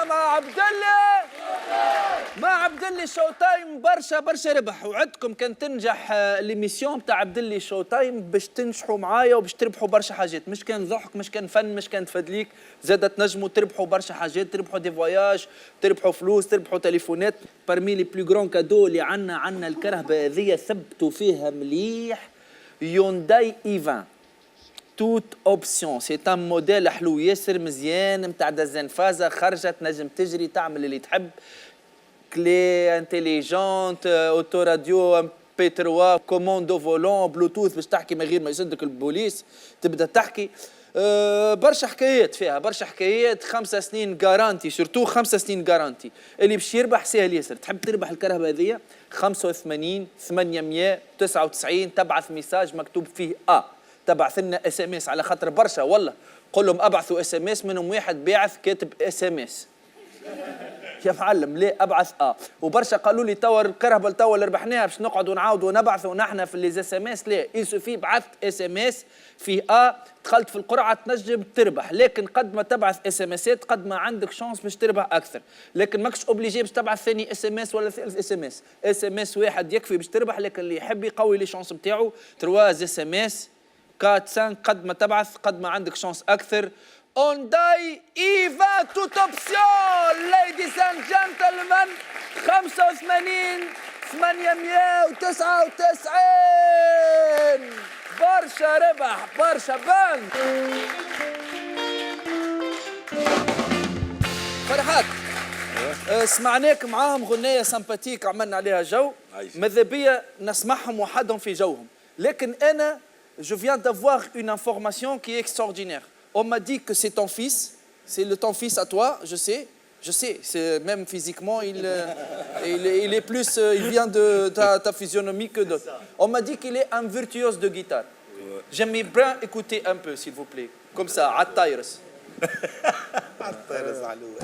مع عبد الله عبد الله شو تايم برشا ربح. وعدكم كان تنجح ليميسيون تاع عبد الله شو تايم باش تنجحوا معايا وباش تربحوا برشا حاجات، مش كان ضحك، مش كان فن، مش كان تفدليك، زاد تنجموا تربحوا برشا حاجات، تربحوا دي فواياج، تربحوا فلوس، تربحوا تليفونات. بارمي لي بلو غران كادو اللي عنا الكرهبه هذيا ثبتوا فيها مليح يونداي اي20 توت اوبسيون. سي ان موديل حلو ياسر مزيان نتاع دزان فازا، خرجت نجم تجري تعمل اللي تحب، كلي انتيليجونت، اوتو راديو، ام بي 3، كوموندو فولون، بلوتوث باش تحكي من غير ما يسدك البوليس، تبدا تحكي. برشا حكايات فيها، برشا حكايات. 5 سنين جارانتي، سورتو 5 سنين جارانتي. اللي باش يربح سهل ياسر. تحب تربح الكرهبه هذيا 85 899 تبعث ميساج مكتوب فيه تبعث لنا اس ام اس، على خاطر برشا والله قول لهم ابعثوا اس ام اس، منهم واحد باعث كاتب اس ام اس. يا معلم ليه ابعث وبرشا قالوا لي توا الكرهبه توا اللي ربحناها باش نقعدوا نعاودوا ونبعثوا نحن في لي اس ام اس. لا، يسوفي بعثت اس ام اس فيه دخلت في القرعه تنجم تربح، لكن قد ما تبعث اس ام اسات قد ما عندك شانس باش تربح اكثر، لكن ماكش اوبليجي باش تبعث ثاني اس ام اس ولا ثالث اس ام اس. اس ام اس واحد يكفي باش تربح، لكن اللي يحب يقوي لي شانس نتاعو 3 اس ام اس 4 5 قد ما تبعث قد ما عندك شانس اكثر. هونداي اي20 توت اوبسيون ليديز اند جنتلمان 85 899 برشا ربح برشا بان. فرحات سمعناك معاهم غنية سمباتيك عملنا عليها جو، ماذا بيا نسمعهم وحدهم في جوهم، لكن أنا je viens d'avoir une information qui est extraordinaire. On m'a dit que c'est ton fils, c'est ton fils à toi, je sais, c'est même physiquement il est plus, il vient de ta physionomie que d'autres. On m'a dit qu'il est un virtuose de guitare. J'aimerais bien écouter un peu, s'il vous plaît, comme ça, عالطايرس. عالطايرس علوة.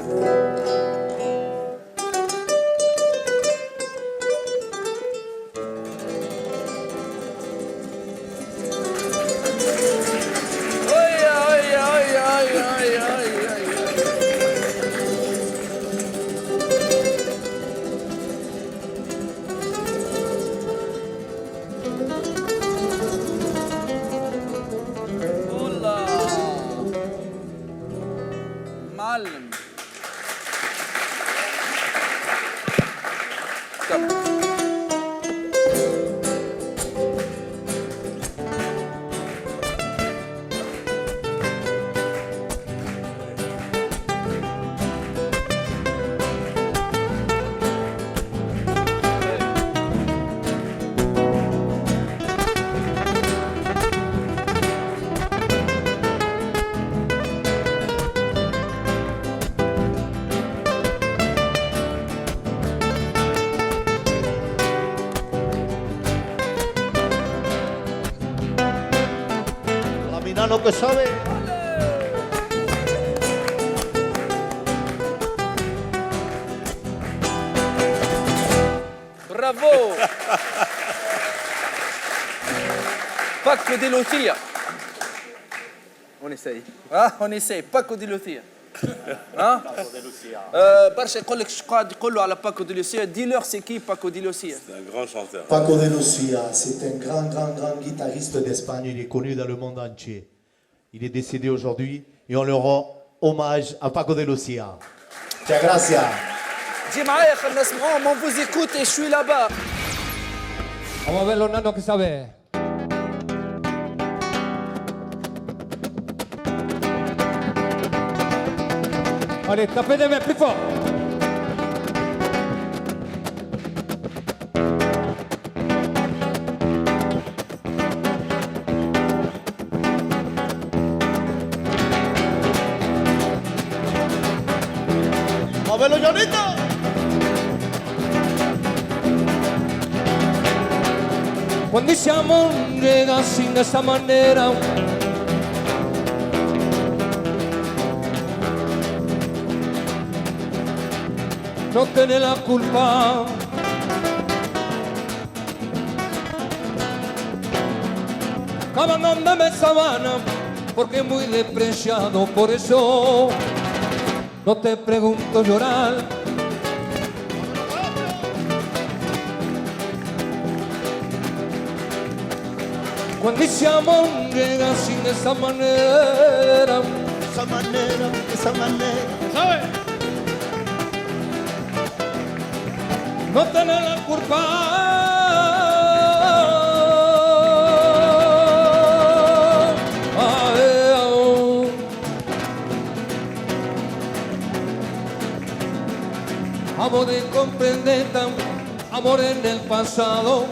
معلم lo que sabe. Bravo. Paco di Lucia. On essaye. On essaye. Paco di Lucia. برشا يقول لك اش قاعد يقولوا على باكو دي لوسيا. Dis-leur c'est qui Paco di Lucia. C'est un grand chanteur. Paco de Lucia, c'est un grand guitariste d'Espagne. Il est connu dans le monde entier. Il est décédé aujourd'hui et on leur rend hommage à Paco de Lucia. Muchas gracias. جي معايا خلينا نسمعوهم. On vous écoute et je suis là-bas. Vamos a ver los nanos que sabe. Allez, tapez des mains plus fort. ¡Móvelo, Jonito! Cuando ese amor llega así de esa manera, no tiene la culpa. Abandonándome sabana porque es muy despreciado, por eso no te pregunto llorar. Cuando ese amor llega así de esa manera, Esa manera, esa manera. no tenés la culpa. Ay, oh. Amor de comprender tan amor en el pasado.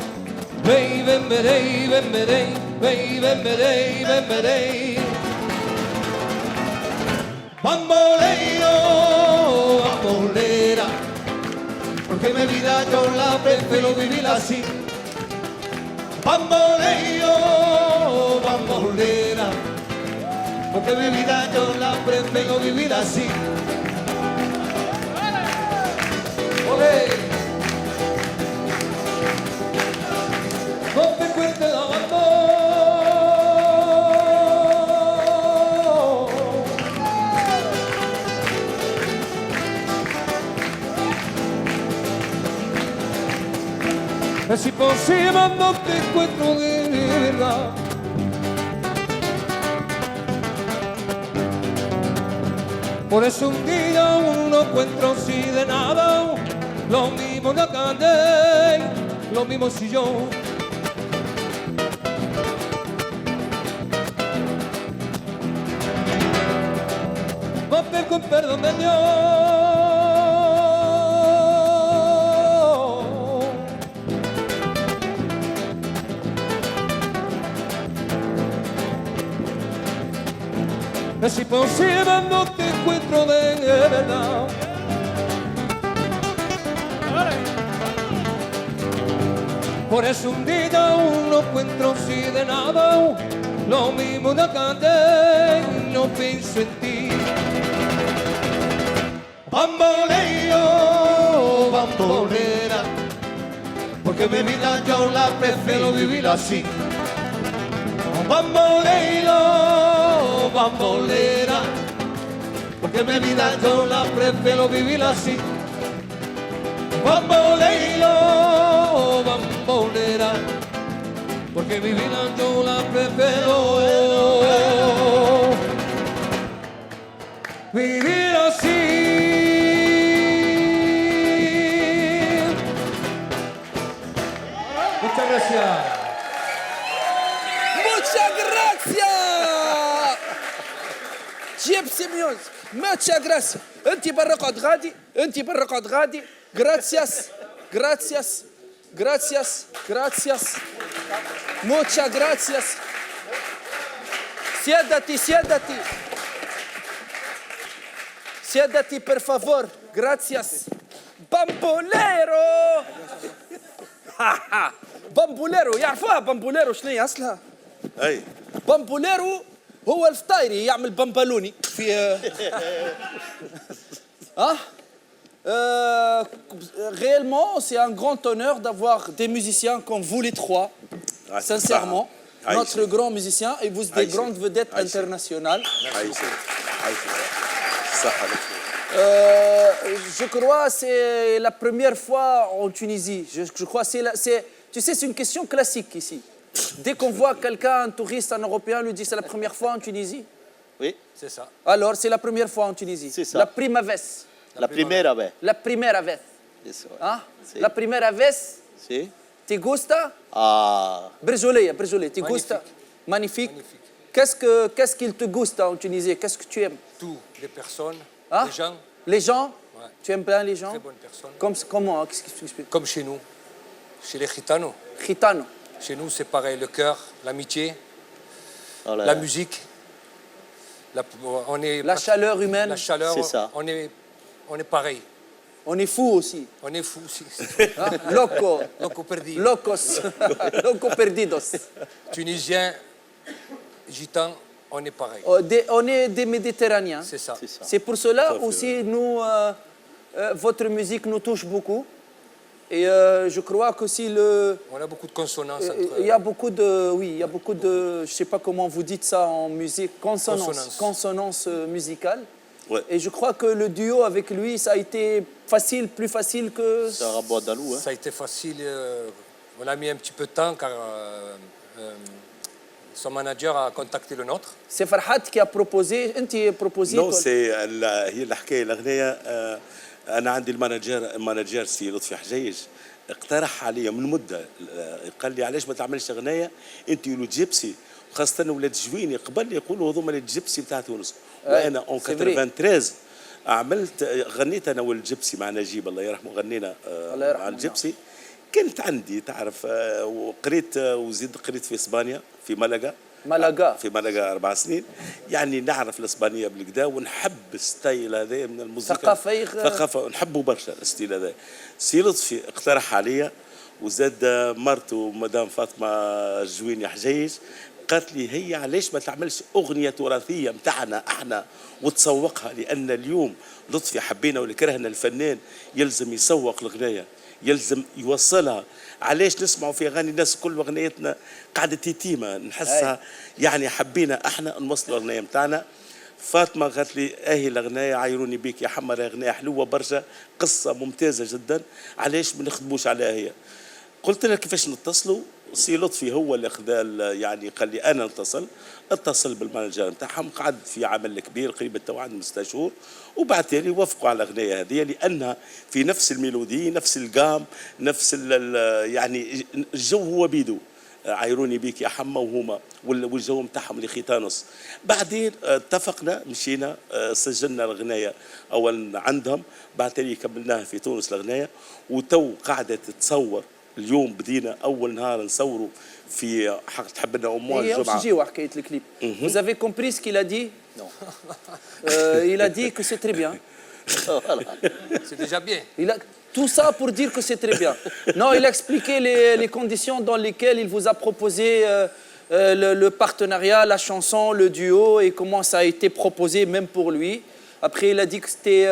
Baby, baby, baby, baby, baby, baby. Bamboleo, bambolera, porque mi vida yo la prefiero vivir así. Bamboleo, bambolera, porque mi vida yo la prefiero vivir así. Olé. No te cuentes el abandono. Es imposible, no te encuentro de verdad. Por eso un día uno encuentro así de nada. Lo mismo la calle, lo mismo si yo. No te con perdón de Dios. Es imposible, no te encuentro de verdad. Por eso un día uno encuentro así de nada. Lo mismo de acá, no pienso en ti. Bamboleo, bambolera, porque mi vida yo la prefiero vivir así. Bamboleo, bambolera, porque mi vida yo la prefiero vivir así. Bamboleo, bambolera, porque mi vida yo la prefiero vivir así. Muchas gracias. Muchas gracias. جيب سيميوز. Muchas gracias. انت بالرقد غادي، انت بالرقد غادي. Gracias. Gracias. Gracias. Gracias. Muchas gracias. Siéntate, siéntate. Siéntate, por favor. Gracias. بامبوليرو. بامبوليرو يعرفوها بامبوليرو شنو هي اصلها؟ اي بامبوليرو هو الفطايري يعمل بامبالوني في réellement, c'est un grand honneur d'avoir des musiciens comme vous les trois. Ah, Sincèrement, ah, notre ah, grand musicien et vous êtes des ah, grandes vedettes ah, internationales. عايشك صح عليك. Je crois que c'est la première fois en Tunisie. Je crois que tu sais, c'est une question classique ici. Dès qu'on voit quelqu'un, un touriste, un Européen, lui dit c'est la première fois en Tunisie. Oui, C'est ça. Alors, c'est la première fois en Tunisie. C'est ça. La prima vez. la primera vez. La primera vez. Eso. Hein? Sí. La primera vez, ¿Sí? te gusta? Ah, Brjolé, brjolé, te gusta? Magnifique. Magnifique. Qu'est-ce qu'il te gusta en Tunisie? Qu'est-ce que tu aimes? Tout, les personnes, Hein? les gens, Les gens? Ouais. Tu aimes bien les gens? très bonnes personnes. Comment? Qu'est-ce que tu expliques? Comme chez nous, chez les gitanos. Gitano. Chez nous, c'est pareil, le cœur, l'amitié, oh là la là. musique. On est La chaleur humaine. La chaleur, C'est ça. on est pareil. On est fou aussi. On est fous aussi. Hein? Loco. Donc, on perdit. Locos. Loco perdidos. Tunisiens, gitans, on est pareil. On est des Méditerranéens. C'est ça. C'est ça. C'est pour cela Tout à fait, aussi, nous, votre musique nous touche beaucoup. Et je crois qu'aussi On a beaucoup de consonances entre... il y a beaucoup de, oui, il y a beaucoup de, je sais pas comment vous dites ça en musique, consonance Consonance. musicale. Ouais. Et je crois que le duo avec lui, ça a été facile, plus facile que... C'est un rapport d'Alou, hein. Ça a été facile. On a mis un petit peu de temps car son manager a contacté le nôtre. C'est Farhat qui a proposé, انت proposé نو سي هي الحكايه الاغنيه انا عندي المانجر سي لطفي حجيج اقترح علي من مده قال لي علاش ما تعملش اغنيه انت ولد جيبسي خاصه ولاد جويني قبل يقولوا هذوما الجيبسي بتاع تونس وانا اون 93 عملت غنيت انا والجيبسي مع نجيب الله يرحمه غنينا مع الجيبسي كنت عندي تعرف وقريت وزيد قريت في اسبانيا في ملقا في ملقا 4 سنين يعني نعرف الاسبانيه بالكدا ونحب الستايل هذا من الموسيقى ثقافه نحبه برشا الستيل هذا سي لطفي اقترح عليا وزاد مرته مدام فاطمه الجويني حجيج قالت لي هي علاش ما تعملش اغنيه تراثيه متاعنا احنا وتسوقها لان اليوم لطفي حبينا ولا كرهنا الفنان يلزم يسوق الغنايه يلزم يوصلها علاش نسمعوا في اغاني الناس كل اغنيتنا قاعده يتيمه نحسها يعني حبينا احنا نوصلوا الاغنيه متاعنا فاطمه قالت لي اهي الاغنيه عايروني بيك يا حمر اغنيه حلوه برشا قصه ممتازه جدا علاش ما نخدموش عليها هي قلت لها كيفاش نتصلوا سي لطفي هو اللي خذا يعني قال لي انا اتصل بالمانجر نتاعهم قعد في عمل كبير قريب تو عند 6 شهور وبعد لي وافقوا على الاغنيه هذه لانها في نفس الميلودي نفس القام نفس يعني الجو هو بيدو عايروني بيك يا حما وهما والجو نتاعهم لختانوس بعدين اتفقنا مشينا سجلنا الاغنيه اولا عندهم بعد لي كملناها في تونس الاغنيه وتو قاعده تتصور اليوم بدينا اول نهار نصوروا في حق تحب لنا امور الجمعه نجيو حكايه الكليب. Vous avez compris ce qu'il a dit? Non. Il a dit que c'est très bien. Voilà. C'est déjà bien. Tout ça pour dire que c'est très bien. Non, il a expliqué les conditions dans lesquelles il vous a proposé le partenariat, la chanson, le duo et comment ça a été proposé même pour lui. Après, il a dit que c'était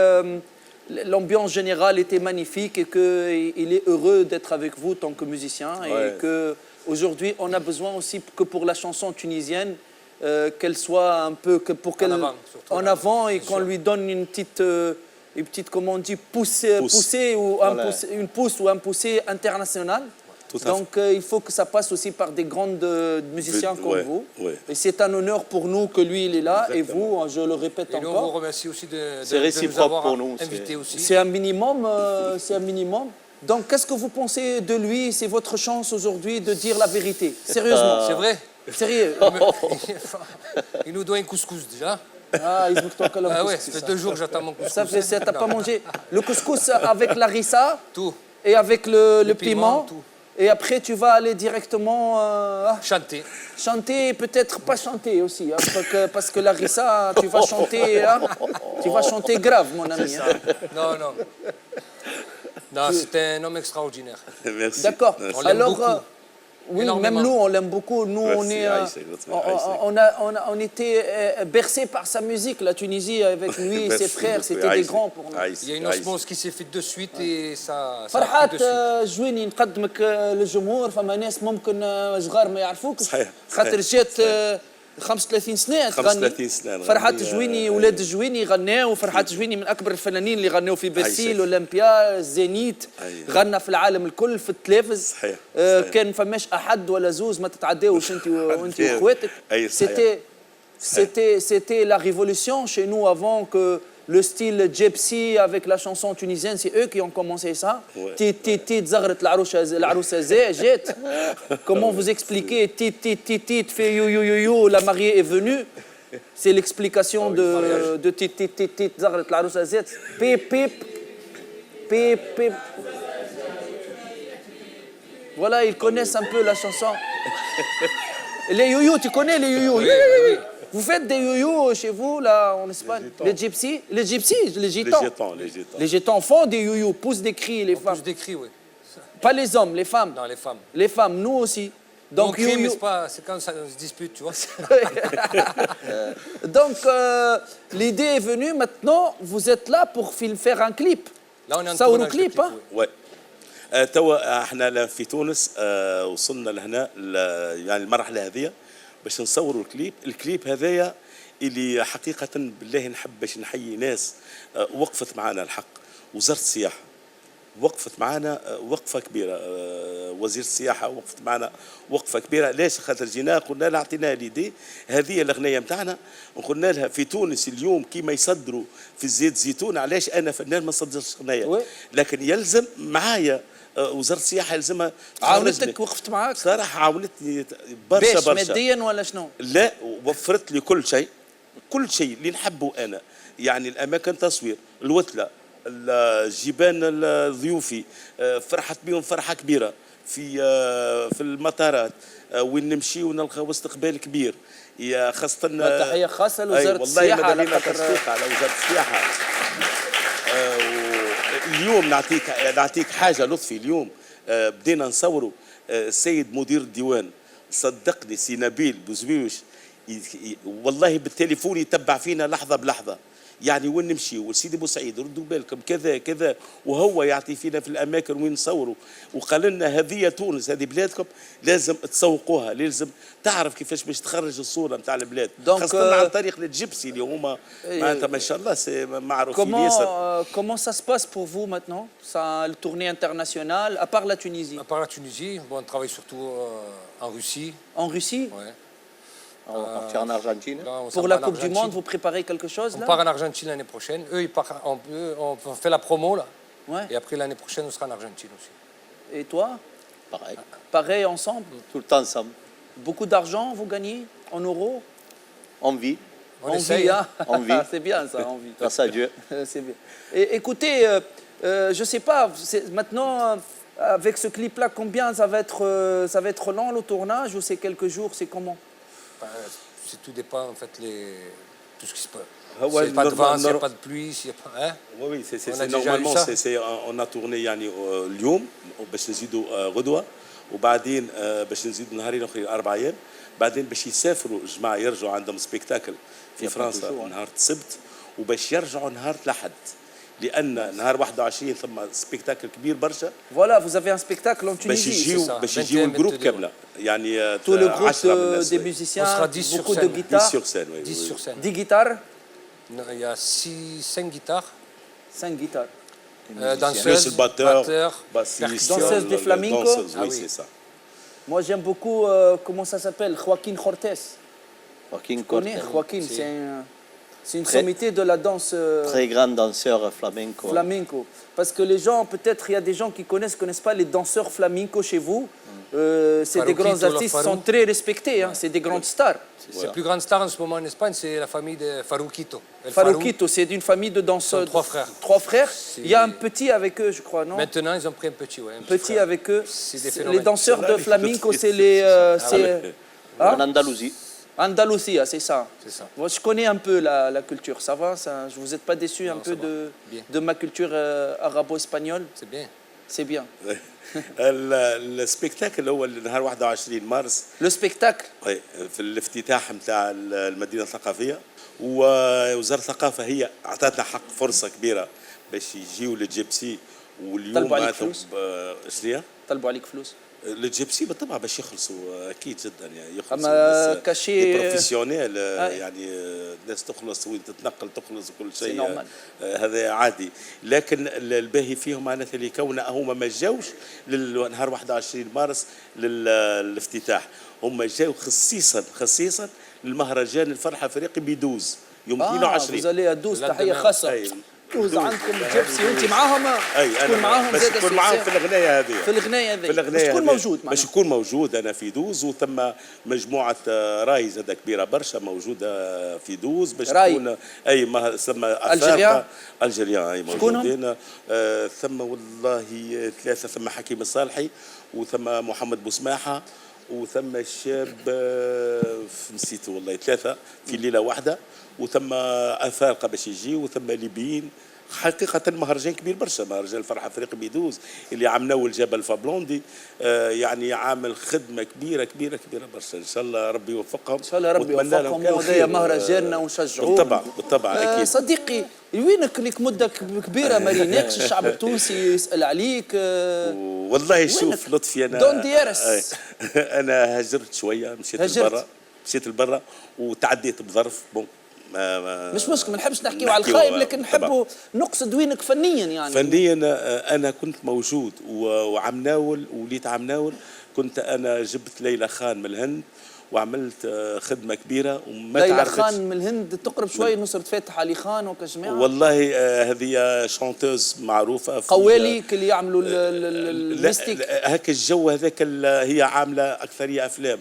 l'ambiance générale était magnifique et qu'il est heureux d'être avec vous tant que musicien et qu'aujourd'hui on a besoin aussi que pour la chanson tunisienne qu'elle soit un peu en avant et qu'on lui donne une petite comment on dit poussée ou une pousse ou un poussé international. Donc il faut que ça passe aussi par des grands musiciens comme vous. Et c'est un honneur pour nous que lui il est là. Exactement. Et vous, je le répète et encore. Nous, on vous remercie aussi de nous avoir pour nous, invités aussi. C'est un minimum, c'est un minimum. Donc qu'est-ce que vous pensez de lui? C'est votre chance aujourd'hui de dire la vérité. Sérieusement. C'est vrai. Sérieux. Il nous doit un couscous déjà. Ah, il faut que ah ouais, ça fait 2 jours que j'attends mon couscous. Ça fait, t'as pas mangé le couscous avec la rissa. Tout. Et avec le piment. Tout. Et après, tu vas aller directement... chanter. Chanter, peut-être pas chanter aussi. Hein, parce que la rissa, tu vas chanter... Hein, tu vas chanter grave, mon ami. Hein. Non, non. Non, c'est un homme extraordinaire. Merci. D'accord. On l'aime beaucoup. Oui, même nous, on l'aime beaucoup. Nous, on était bercés par sa musique. La Tunisie, avec lui et ses frères, c'était des grands pour nous. Il y a une osmose qui s'est faite de suite et ça فرحات جويني نقدمك للجمهور فما ناس ممكن صغار ما يعرفوك خاطر جات 35 سنة تغني فرحات جويني ولاد جويني غناو وفرحات جويني من أكبر الفنانين اللي غناو في برسيل أولمبيا زينيت غنى في العالم الكل في التلفز كان فماش أحد ولا زوز ما تتعداوش أنت وأخواتك C'était la révolution chez nous avant que le style gypsy avec la chanson tunisienne, c'est eux qui ont commencé ça. Comment vous expliquez fait you you you you, la mariée est venue. C'est l'explication de pip pip pip pip. Voilà, ils connaissent un peu la chanson. Les youyou, tu connais les youyou? Oui. Vous faites des youyou chez vous, là, en Espagne? Les gypsies? Les gitans. Les gitans font des youyou, poussent des cris, les femmes. Poussent des cris, oui. Pas les hommes, les femmes. Non, les femmes. Les femmes, nous aussi. Donc, crie, mais c'est quand ça se dispute, tu vois. Donc, l'idée est venue, maintenant, vous êtes là pour faire un clip. Là, on est en ça tournage clip, hein? Ouais. توا احنا في تونس وصلنا لهنا يعني المرحله هذه باش نصوروا الكليب هذايا اللي حقيقه بالله نحب باش نحيي ناس وقفت معنا الحق. وزاره السياحه وقفت معنا وقفه كبيره، وزير السياحه وقفت معنا وقفه كبيره. ليش؟ خاطر جينا قلنا لها اعطيناها ليدي هذه الاغنيه نتاعنا، وقلنا لها في تونس اليوم كيما يصدروا في الزيت زيتون، علاش انا فنان ما نصدرش اغنيه؟ لكن يلزم معايا وزاره السياحه يلزمها عاونتك، وقفت معاك صراحه، عاونتني برشا باش برشا. ماديا ولا شنو؟ لا، وفرت لي كل شيء، كل شيء اللي نحبه انا، يعني الاماكن تصوير، الوتله، الجبان الضيوفي، فرحت بهم فرحه كبيره في المطارات، وين نمشي ونلقى استقبال كبير. يا خاصه تحيه خاصه لوزاره السياحه على على خاطر على وزاره السياحه. اليوم نعطيك حاجه لطفي. اليوم بدينا نصوروا السيد مدير الديوان، صدقني سي نبيل بوزبيوش والله بالتليفون يتبع فينا لحظه بلحظه، يعني وين نمشي وسيدي بوسعيد ردوا بالكم كذا كذا، وهو يعطي فينا في الاماكن وين نصوروا، وقال لنا هذه تونس، هذه بلادكم لازم تسوقوها، لازم تعرف كيفاش باش تخرج الصوره نتاع البلاد، خاصه عن طريق الجبسي اللي هما معناتها ما شاء الله معروفين ياسر. Comment ça se passe pour vous maintenant, ça, le tournée internationale, à part la Tunisie? À part la Tunisie, bon, on travaille surtout en Russie. En Russie? Ouais. On va partir en Argentine. Là, on s'en Pour va la en Coupe du Argentine. Monde, vous préparez quelque chose On là? part en Argentine l'année prochaine. Eux, ils partent, on fait la promo là. Ouais. Et après l'année prochaine, on sera en Argentine aussi. Et toi? Pareil. Pareil ensemble? Tout le temps ensemble. Beaucoup d'argent vous gagnez en euros? On vit. On essaye. Vit, hein? On vit. C'est bien ça, on vit. Grâce à Dieu. C'est bien. Et écoutez, je sais pas, maintenant avec ce clip-là, combien ça va être long le tournage ou c'est quelques jours, c'est comment? Tout dépend en fait tout ce qui se passe. Ah ouais, S'il n'y a pas de vent, s'il n'y a normal- pas de pluie, s'il n'y a pas... Hein? Oui, c'est On a déjà normalement eu ça. on a tourné يعني اليوم باش نزيدوا غدوه، وبعدين باش نزيدوا نهارين اخرين 4 ايام، بعدين باش يسافروا الجماعه يرجعوا عندهم سبيكتاكل في فرنسا نهار السبت، وباش يرجعوا نهار الأحد، لان نهار 21 ثم سبيكتاكل كبير برشا Voilà, vous avez un spectacle en باش Tunisie. يجيو ça. باش يجيو 21 الجروب 22. كامله، يعني Tout le groupe 10 من الناس، des oui. musiciens, On sera 10 sur beaucoup de scène. 10 guitares, sur scène, oui, 10 oui, sur oui. scène. 10 guitares, Non, il y a 5 guitares, 5 guitares. Plus danseuses, le batteur, batteurs, bassiste, Danseuse de flamenco. danseuse, Ah oui, oui. c'est ça. Moi j'aime beaucoup, comment ça s'appelle, Joaquin Cortés. Joaquin Tu connais Cortés. Joaquin, Si. c'est une Très- sommité de la danse Très grand danseur flamenco. flamenco. Parce que les gens, peut-être il y a des gens qui connaissent pas les danseurs flamenco chez vous. C'est des Faroukito, grands la artistes, Farou. sont très respectés, hein, c'est des grandes stars. C'est la plus grande star en ce moment en Espagne, c'est la famille de Faroukito. El Faroukito, c'est d'une famille de danseurs. Sont 3 frères. 3 frères. C'est- Il y a un petit avec eux, je crois, non? Maintenant, ils ont pris un petit, ouais. Un Petit frère. avec eux. C'est des Les phénomènes. danseurs de flamenco, c'est les. En Andalousie. Andalousie, c'est ça. C'est ça. Moi, je connais un peu la culture, ça va ça, je vous êtes pas déçu un Non, peu ça va. Bien. de ma culture arabo-espagnole? C'est bien. C'est bien. السبيكتاكل هو نهار 21 مارس Le spectacle, في الافتتاح نتاع المدينه الثقافيه، ووزاره الثقافه هي اعطتنا حق فرصه كبيره باش يجيو للجيبسي، واليوم طلبوا عليك معناتها فلوس؟ شنو طلبوا عليك فلوس. الجيبسي بالطبع باش يخلصوا اكيد جدا، يعني يخلصوا أما الناس كاشي- بروفيسيونيل، يعني الناس تخلص وين تتنقل تخلص وكل سي شيء، نورمال. هذا عادي. لكن الباهي فيهم معناتها اللي كون هما ما جاوش للنهار 21 مارس للافتتاح، هما جاوا خصيصا للمهرجان الفرحه الافريقي بدوز يوم vous 22. allez à 12 لا تحية دماغ. خاصة. أي. 12 عندكم الجيبسي وانت معاهم؟ اي تكون انا معاهم باش زادة يكون معاهم في الاغنيه هذه، في الغناية هذه. في الاغنيه باش تكون هذه. موجود باش معنا. يكون موجود انا في دوز، وثم مجموعه راي زاد كبيره برشا موجوده في دوز باش راي. تكون اي ما ثم ألجيريان؟ الجيريان اي شكونهم؟ موجودين. ثم والله 3، ثم حكيم الصالحي، وثم محمد بوسماحه، وثم الشاب نسيته والله 3 في ليله واحده، وثم افارقه باش يجي، وثم ليبيين. حقيقة مهرجان كبير برشا، مهرجان الفرحة افريقي بيدوز اللي عملوه الجبل فابلوندي، يعني عامل خدمة كبيرة برشا. ان شاء الله ربي يوفقهم، ان شاء الله ربي يوفقهم، وهذا مهرجاننا ونشجعوه. بالطبع اكيد. صديقي وينك لك مده كبيره ما ريناكش، الشعب التونسي يسال عليك. والله شوف لطفي انا دون ديارس. انا هاجرت شويه، مشيت هاجرت. لبرا وتعديت بظرف مش مشكل، ما نحبش نحكيو على نحكيو الخايب، لكن طبعاً. نحبوا نقصد وينك فنيا يعني. فنيا انا كنت موجود وعم ناول وليت عم ناول. كنت انا جبت ليلى خان من الهند وعملت خدمه كبيره وما ليلى تعرفتش. خان من الهند تقرب شوي نصرة فاتح علي خان وكجماعة. والله هذه شانتوز معروفه في قواليك اللي يعملوا الميستيك. هكا الجو هذاك هي عامله اكثريه افلام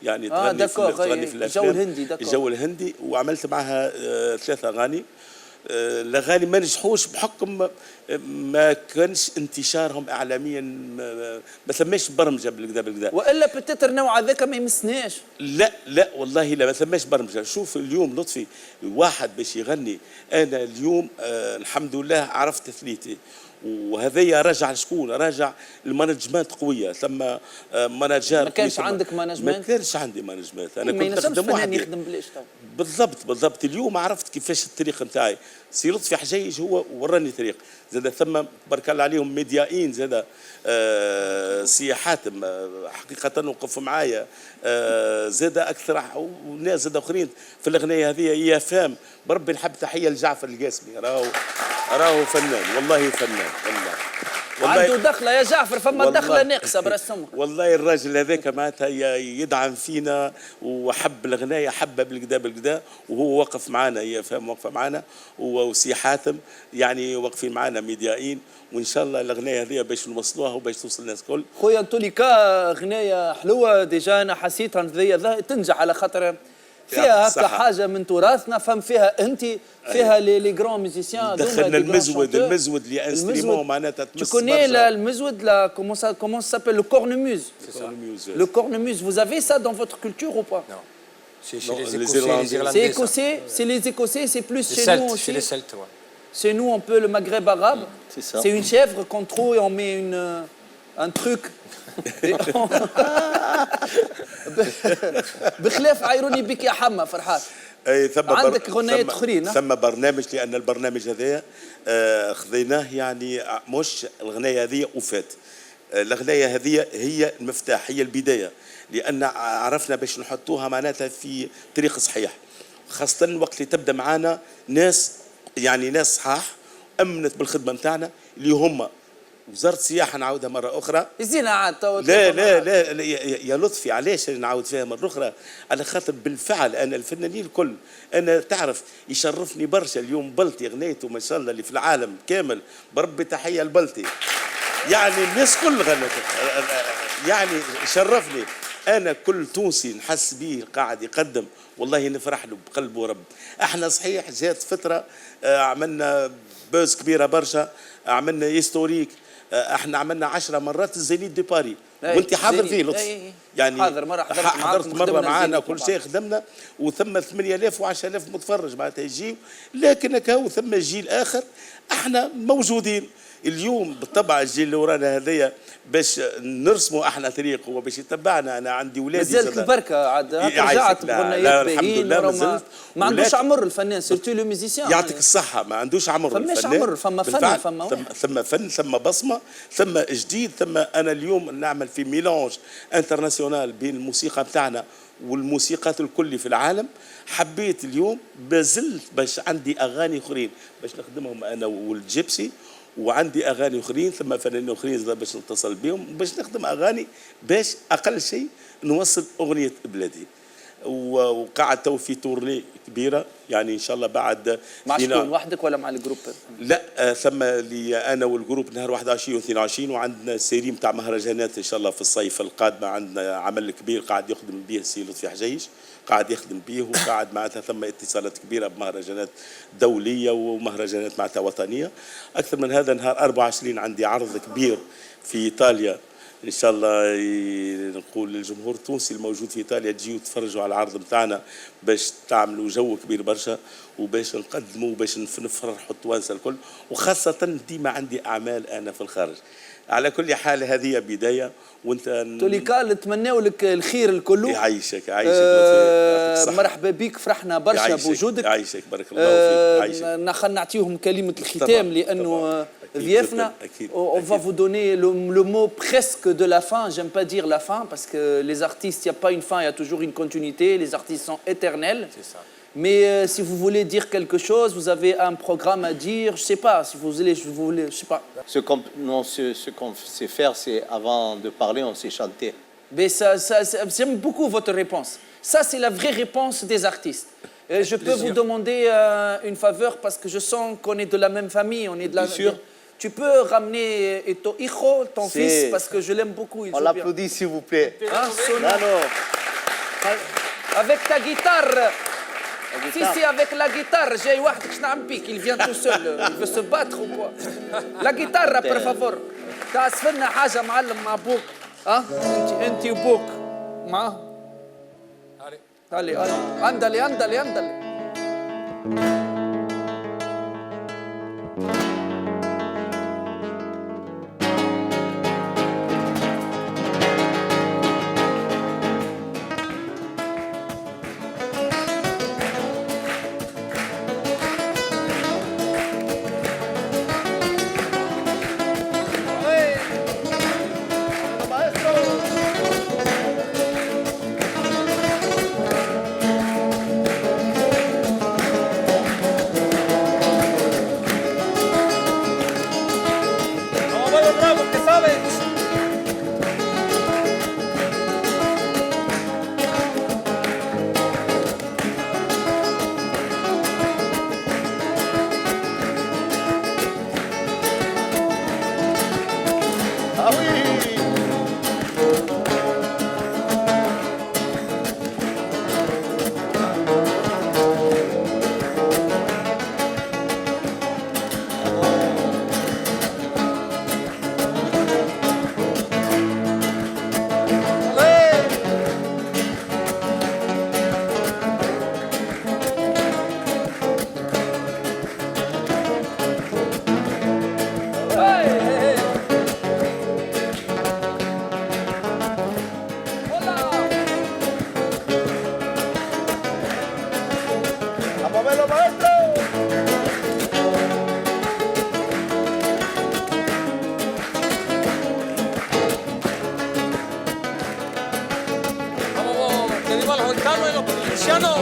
يعني تغني تغني في الافلام. الجو الهندي داكور. الجو الهندي وعملت معها 3 اغاني. الاغاني ما نجحوش بحكم ما كانش انتشارهم اعلاميا، ما ثماش برمجه بالكدا. والا بتتر نوع هذاك ما يمسناش. لا والله لا، ما ثماش برمجه. شوف اليوم لطفي واحد باش يغني، انا اليوم الحمد لله عرفت تثليتي، وهذايا راجع لشكون؟ راجع المانجمنت قويه، ثم مانجر. ما كانش عندك مانجمنت؟ ما كانش عندي مانجمنت، انا ما كنت ينجمش نخدم فنان وحدي. يخدم بلاش تو. بالضبط اليوم عرفت كيفاش الطريق نتاعي. سي لطفي حجيج هو وراني طريق. زاد ثم بارك الله عليهم ميديائيين زاد سي حاتم حقيقه وقف معايا، زاد اكثر وناس زاد اخرين في الاغنيه هذه. يا فام بربي نحب تحيه لجعفر القاسمي، راهو فنان، والله فنان عنده دخله يا جعفر، فما دخله ناقصه برسمك. والله الراجل هذاك معناتها يدعم فينا وحب الغنايه، حبها بالكدا وهو وقف معنا. يا فهم وقف معنا، وسي حاتم يعني واقفين معنا ميديائيين، وان شاء الله الغنايه هذه باش نوصلوها وباش توصل الناس الكل. خويا توليكا غنايه حلوه ديجا، انا حسيتها هذه تنجح على خاطر فيها هكا حاجه من تراثنا، فهم فيها انت، فيها لي جران ميوزيسيان. دخلنا المزود اللي انسترومون معناتها Tu connais le mezoued, comment ça s'appelle, le cornemuse. Le cornemuse, vous avez ça dans votre culture ou pas? Non. C'est chez Non, les les Écossais, Irlandais. les Irlandais. C'est ça. écossais, c'est les Écossais, c'est plus Les chez Celtes, nous aussi. chez les Celtes, ouais. Chez nous, un peu le Maghreb arabe. C'est ça. C'est une chèvre qu'on trouve et on met un truc. بخلاف عيروني بك يا حما فرحات. اي ثم عندك غنية اخرين. ثم برنامج، لان البرنامج هذا خذيناه يعني مش الغنايه هذه وفات. الغنايه هذه هي المفتاح، هي البدايه، لان عرفنا باش نحطوها معناتها في طريق صحيح، خاصه وقت اللي تبدا معانا ناس يعني ناس صحاح امنت بالخدمه نتاعنا اللي هم وزاره السياحه. نعاودها مره اخرى. زينة عاد لا يا لطفي، علاش نعاود فيها مره اخرى؟ على خاطر بالفعل انا الفنانين الكل، انا تعرف يشرفني برشا اليوم بلطي غنيته ما شاء الله اللي في العالم كامل، بربي تحيه لبلطي، يعني الناس كل غنت، يعني شرفني. انا كل تونسي نحس به قاعد يقدم والله نفرح له بقلب ورب. احنا صحيح جات فتره عملنا بوز كبيره برشا، عملنا هيستوريك، احنا عملنا 10 مرات الزينيت دي باري، وانت حاضر فيه لطفي. يعني حضرت مره معانا كل شيء خدمنا، وثم 8000 و10000 متفرج معناتها يجيو، لكن هكا ثم جيل اخر احنا موجودين اليوم. بالطبع الجيل اللي ورانا هذايا باش نرسموا احنا طريق وباش يتبعنا. انا عندي ولادي مازالت البركه عاد رجعت بغنيات باهيين، ما عندوش عمر الفنان، سيرتو لو ميوزيسيان. يعطيك الصحه، ما عندوش عمر الفنان. فماش عمر، فما فن، ثم فن، ثم بصمه، ثم جديد. ثم انا اليوم نعمل في ميلانج انترناسيونال بين الموسيقى بتاعنا والموسيقات الكل في العالم. حبيت اليوم بازلت باش عندي اغاني اخرين باش نخدمهم انا والجيبسي، وعندي اغاني اخرين ثم فنانين اخرين باش نتصل بهم باش نخدم اغاني باش اقل شيء نوصل اغنيه بلادي. وقاعد تو في تورني كبيره يعني ان شاء الله بعد. مع شكون، وحدك ولا مع الجروب؟ لا ثم لي انا والجروب نهار 21 و22، وعندنا سيري نتاع مهرجانات ان شاء الله في الصيف القادمه. عندنا عمل كبير قاعد يخدم به السي لطفي حجيج، قاعد يخدم به، وقاعد معناتها ثم اتصالات كبيره بمهرجانات دوليه ومهرجانات معناتها وطنيه. اكثر من هذا نهار 24 عندي عرض كبير في ايطاليا ان شاء الله. نقول للجمهور التونسي الموجود في ايطاليا تجيوا تفرجوا على العرض نتاعنا باش تعملوا جو كبير برشا، وباش نقدموا وباش نفرحوا التوانسه الكل، وخاصه ديما عندي اعمال انا في الخارج. على كل حال هذه بدايه، وانت توليكا نتمناو لك الخير الكل. يعيشك مرحبا بك، فرحنا برشا بوجودك. يعيشك بارك الله فيك. نخل نعطيهم كلمه الختام لانه ضيافنا. On va vous donner le mot presque de la fin. J'aime pas dire la fin parce que les artistes, il n'y a pas une fin, il y a toujours une continuité. Les artistes sont éternels. C'est ça. Mais si vous voulez dire quelque chose, vous avez un programme à dire, je sais pas, si vous voulez, je sais pas. Ce qu'on sait faire, c'est avant de parler, on sait chanter. Mais j'aime beaucoup votre réponse. Ça, c'est la vraie réponse des artistes. Je peux vous demander une faveur parce que je sens qu'on est de la même famille, on est de la. Bien sûr. Tu peux ramener ton hijo, ton C'est- fils, parce que je l'aime beaucoup. Il On joue bien. l'applaudit, s'il vous plaît. Hein, Sono? Nano. Avec ta guitare. Si, guitare. si, avec la guitare. J'ai واحد كشنا عم بيك, il vient tout seul. Il veut se battre ou quoi? La guitare, par favor. تعزف لنا حاجة معلم مع بوك. ها؟ انت وبوك. معاه. Allez, allez, andale. Ah oui. Vamos, te digo a los gitanos y los provincianos.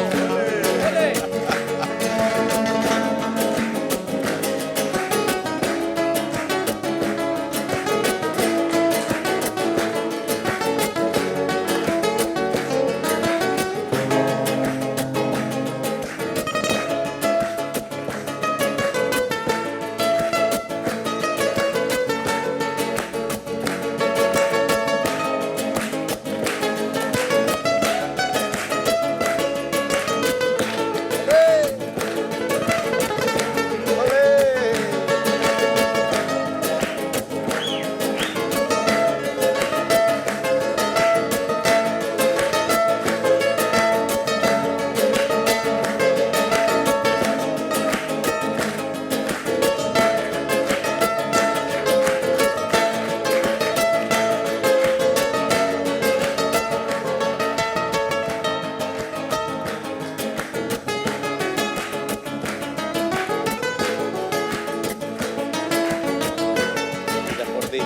Accordé.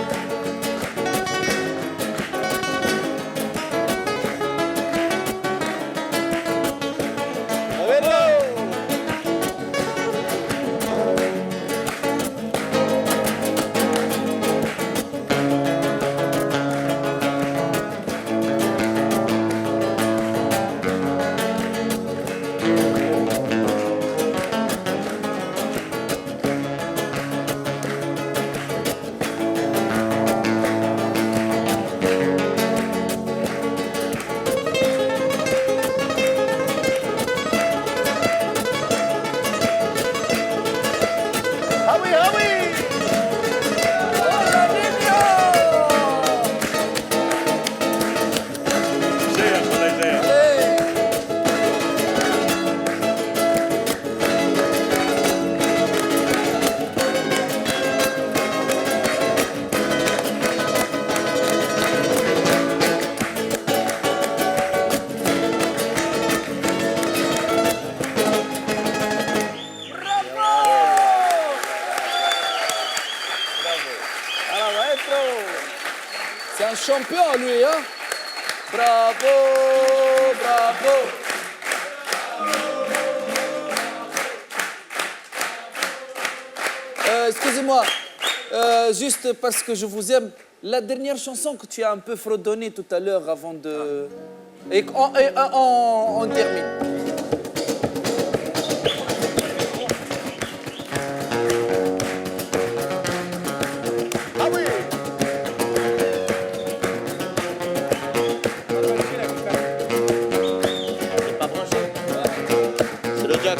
C'est un champion, lui, hein? Bravo, bravo. excusez-moi, juste parce que je vous aime, la dernière chanson que tu as un peu fredonnée tout à l'heure avant de... Et on termine. Ah oui. Pas branché. C'est le jack.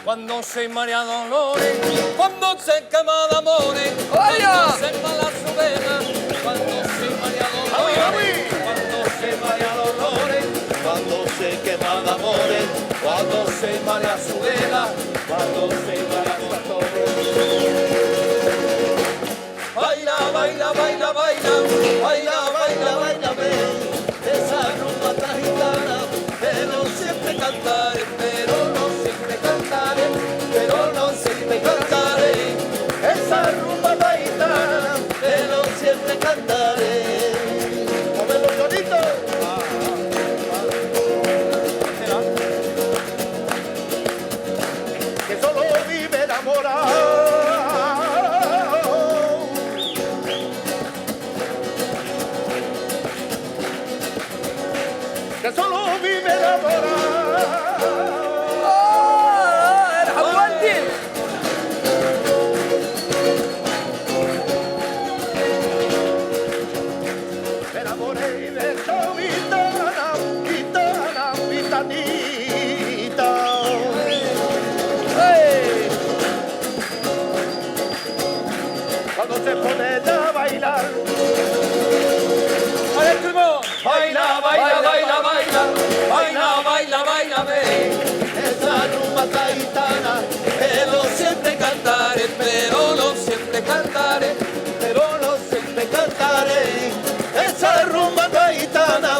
Cuando se marea dolores, cuando se quema de amores, Vaya. cuando se mala su vena, cuando se marea dolores, cuando se marea dolores, Cuando se quema de amores, cuando se marea su vela, cuando se marea dolores. baila, baila, baila, baila, baila, baila, baila, ven, esa rumba tan gitana, pero siempre cantaré, pero no siempre cantaré, pero no siempre cantaré. Esa rumba tan gitana, pero siempre cantaré. ¡Móvelo, bonito! Que solo vive enamorado. Que solo vive enamorado. ارحب والدي. Me enamoré de esa gitana, gitana, gitanita. Hey. Cuando se pone a bailar, Allez tout le monde, baila, baila, baila, baila, baila, baila, baila, baila. esa rumba tan gitana, pero siempre cantaré, Pero no siempre cantaré, pero no siempre cantaré. Esa rumba tan gitana,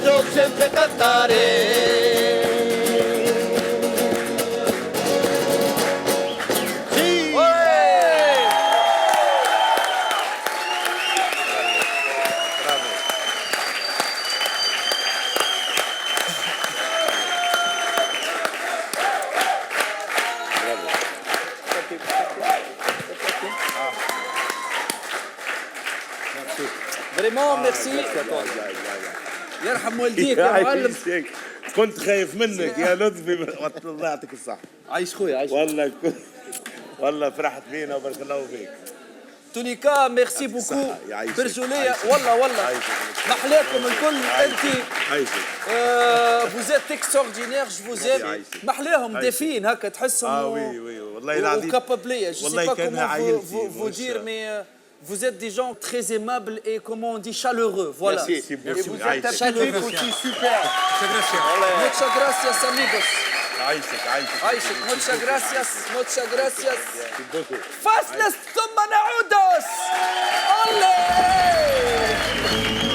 yo siempre cantaré. Sí. Vraiment, merci. يرحم والديك يا معلم. كنت خايف منك يا لطفي الله يعطيك الصحة. عايش خويا عايش. والله والله فرحت بينا وبارك الله فيك. تونيكا ميرسي بوكو. يعيشك. برجولية يعيشك. والله والله. يعيشك. محلاكم الكل انت. عايشك. vous êtes extraordinaire, je vous aime. يعيشك. محلاهم يعيشك. دافين هكا تحسهم. وي وي والله العظيم. وكابابلية. Je sais والله pas كأنها comment عائلتي. vous dire mais vous êtes des gens très aimables et comment on dit chaleureux. Voilà. Merci. Vous êtes عايشك. un public aussi super. Muchas gracias amigos. عايشك عايشك. عايشك. Muchas gracias. Muchas gracias. فاصل ثم نعود. الله.